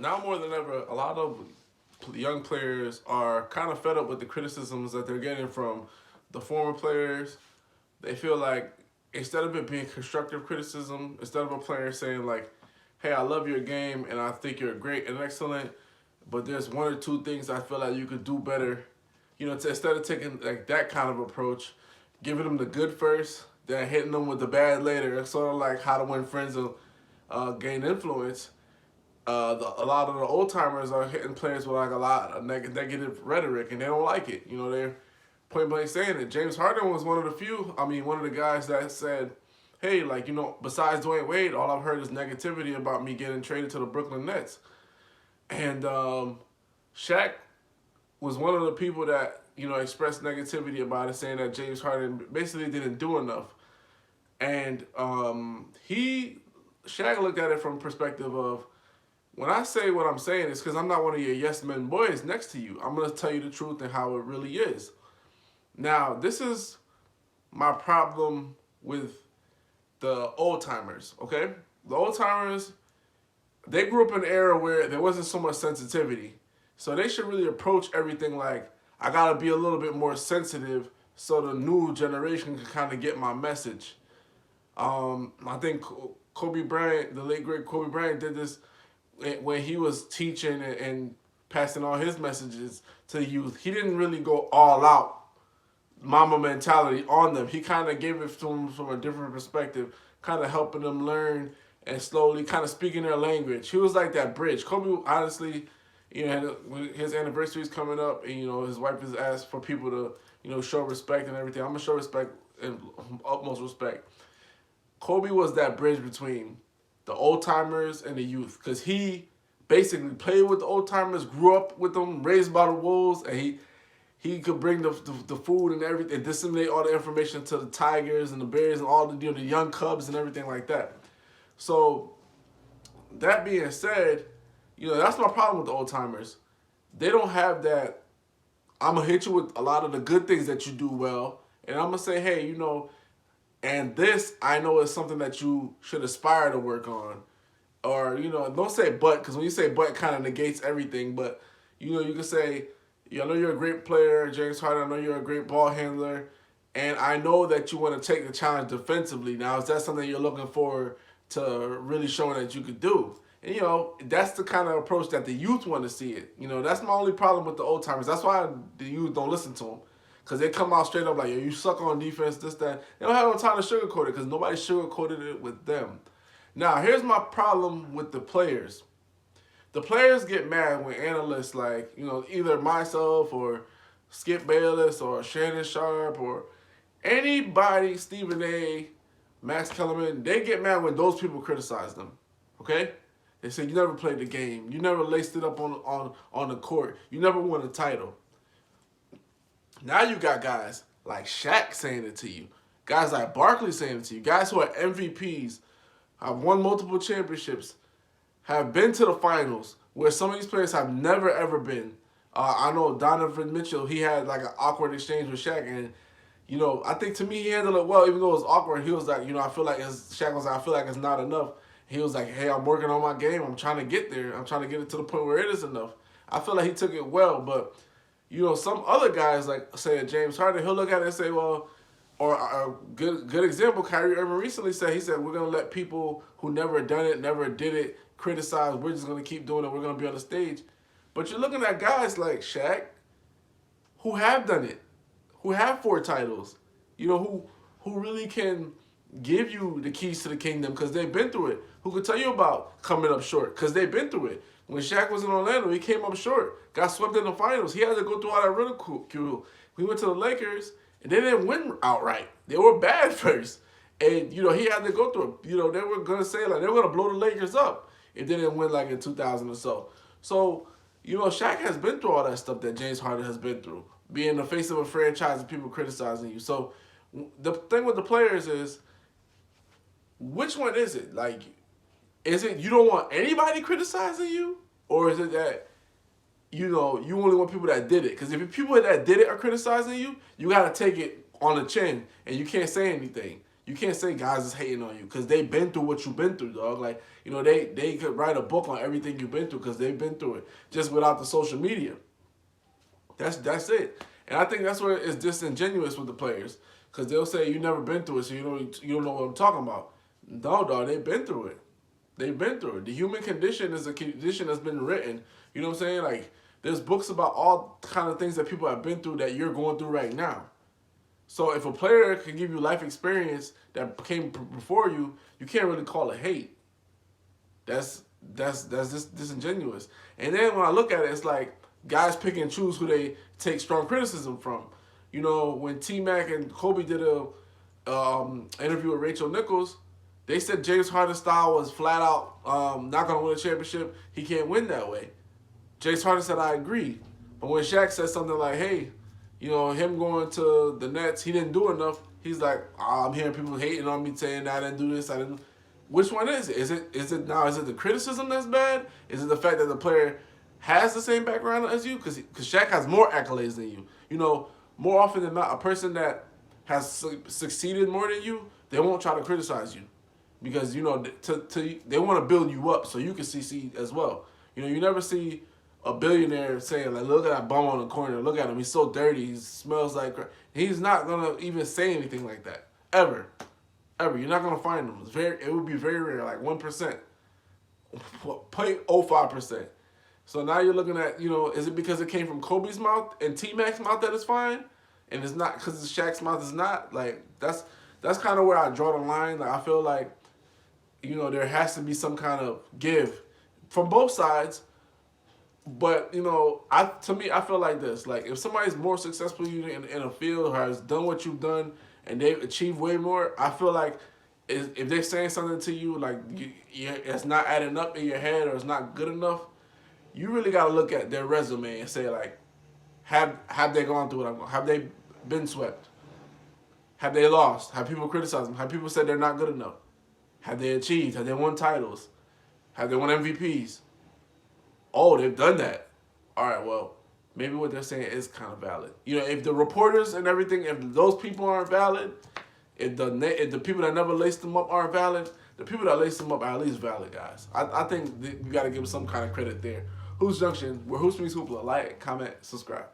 now more than ever, a lot of young players are kind of fed up with the criticisms that they're getting from the former players. They feel like instead of it being constructive criticism, instead of a player saying like, "Hey, I love your game and I think you're great and excellent, but there's one or two things I feel like you could do better," instead of taking like that kind of approach, giving them the good first, then hitting them with the bad later. It's sort of like How to Win Friends and Gain Influence. A lot of the old timers are hitting players with like a lot of negative rhetoric, and they don't like it. They're point blank saying it. James Harden was one of the few. I mean, one of the guys that said, "Hey, like besides Dwayne Wade, all I've heard is negativity about me getting traded to the Brooklyn Nets." And Shaq was one of the people that expressed negativity about it, saying that James Harden basically didn't do enough. And Shaq looked at it from perspective of, when I say what I'm saying, it's because I'm not one of your yes men boys next to you. I'm gonna tell you the truth and how it really is. Now, this is my problem with the old timers. Okay, the old timers, they grew up in an era where there wasn't so much sensitivity, so they should really approach everything like, I gotta be a little bit more sensitive so the new generation can kind of get my message. I think Kobe Bryant, the late great Kobe Bryant, did this when he was teaching and passing all his messages to the youth. He didn't really go all out mama mentality on them. He kind of gave it to them from a different perspective, kind of helping them learn and slowly kind of speaking their language. He was like that bridge. Kobe, honestly, his anniversary is coming up, and his wife has asked for people to show respect and everything. I'm gonna show respect and utmost respect. Kobe was that bridge between the old timers and the youth, because he basically played with the old timers, grew up with them, raised by the wolves, and he could bring the food and everything, and disseminate all the information to the tigers and the bears and all the young cubs and everything like that. So that being said, that's my problem with the old timers. They don't have that. I'm gonna hit you with a lot of the good things that you do well, and I'm gonna say, hey, and this, I know, is something that you should aspire to work on. Or, don't say but, because when you say but, it kind of negates everything. But, you can say, I know you're a great player, James Harden. I know you're a great ball handler. And I know that you want to take the challenge defensively. Now, is that something you're looking forward to really showing that you could do? And, that's the kind of approach that the youth want to see it. That's my only problem with the old timers. That's why the youth don't listen to them. Because they come out straight up like, yo, you suck on defense, this, that. They don't have no time to sugarcoat it because nobody sugarcoated it with them. Now, here's my problem with the players. The players get mad when analysts like, either myself or Skip Bayless or Shannon Sharp or anybody, Stephen A., Max Kellerman, they get mad when those people criticize them. Okay? They say, you never played the game. You never laced it up on the court. You never won a title. Now you got guys like Shaq saying it to you. Guys like Barkley saying it to you. Guys who are MVPs, have won multiple championships, have been to the finals, where some of these players have never, ever been. I know Donovan Mitchell, he had like an awkward exchange with Shaq, and, I think to me he handled it well, even though it was awkward. He was like, Shaq was like, I feel like it's not enough. He was like, hey, I'm working on my game. I'm trying to get there. I'm trying to get it to the point where it is enough. I feel like he took it well, but some other guys, like, say, James Harden, he'll look at it and say, well, or a good example, Kyrie Irving recently said, we're going to let people who never done it, never did it, criticize. We're just going to keep doing it. We're going to be on the stage. But you're looking at guys like Shaq who have done it, who have 4 titles, who really can give you the keys to the kingdom because they've been through it, who can tell you about coming up short because they've been through it. When Shaq was in Orlando, he came up short, got swept in the finals. He had to go through all that ridicule. We went to the Lakers, and they didn't win outright. They were bad first. And, he had to go through it. They were going to say, like, they were going to blow the Lakers up if they didn't win, like, in 2000 or so. So, Shaq has been through all that stuff that James Harden has been through, being the face of a franchise and people criticizing you. So, the thing with the players is, which one is it? Like, is it you don't want anybody criticizing you? Or is it that, you only want people that did it? Because if people that did it are criticizing you, you got to take it on the chin and you can't say anything. You can't say guys is hating on you because they've been through what you've been through, dog. Like, you know, they could write a book on everything you've been through because they've been through it just without the social media. That's it. And I think that's where it's disingenuous with the players because they'll say you never been through it, so you don't know what I'm talking about. No, dog, they've been through it. They've been through it. The human condition is a condition that's been written. You know what I'm saying? Like, there's books about all kind of things that people have been through that you're going through right now. So if a player can give you life experience that came before you, you can't really call it hate. That's just disingenuous. And then when I look at it, it's like guys pick and choose who they take strong criticism from. You know, when T-Mac and Kobe did a interview with Rachel Nichols, they said James Harden's style was flat out not going to win a championship. He can't win that way. James Harden said, I agree. But when Shaq said something like, hey, you know, him going to the Nets, he didn't do enough. He's like, I'm hearing people hating on me saying I didn't do this, I didn't. Which one is it? Is it the criticism that's bad? Is it the fact that the player has the same background as you? Because Shaq has more accolades than you. You know, more often than not, a person that has succeeded more than you, they won't try to criticize you. Because, you know, they want to build you up so you can succeed as well. You know, you never see a billionaire saying, like, look at that bum on the corner. Look at him. He's so dirty. He smells like crap. He's not going to even say anything like that. Ever. Ever. You're not going to find him. It would be very rare, like 1%. 0.05%. So now you're looking at, you know, is it because it came from Kobe's mouth and T-Mac's mouth that it's fine? And it's not because it's Shaq's mouth is not? Like, that's kind of where I draw the line. Like, I feel like, you know, there has to be some kind of give from both sides. But, you know, to me, I feel like this. Like, if somebody's more successful in a field or has done what you've done and they've achieved way more, I feel like if they're saying something to you, like, it's not adding up in your head or it's not good enough, you really got to look at their resume and say, like, have they gone through it? Have they been swept? Have they lost? Have people criticized them? Have people said they're not good enough? Have they achieved? Have they won titles? Have they won MVPs? Oh, they've done that. All right, well, maybe what they're saying is kind of valid. You know, if the reporters and everything, if those people aren't valid, if the people that never laced them up aren't valid, the people that laced them up are at least valid, guys. I think you got to give them some kind of credit there. Hoops Junction, where Hoops meets Hoopla. Like, comment, subscribe.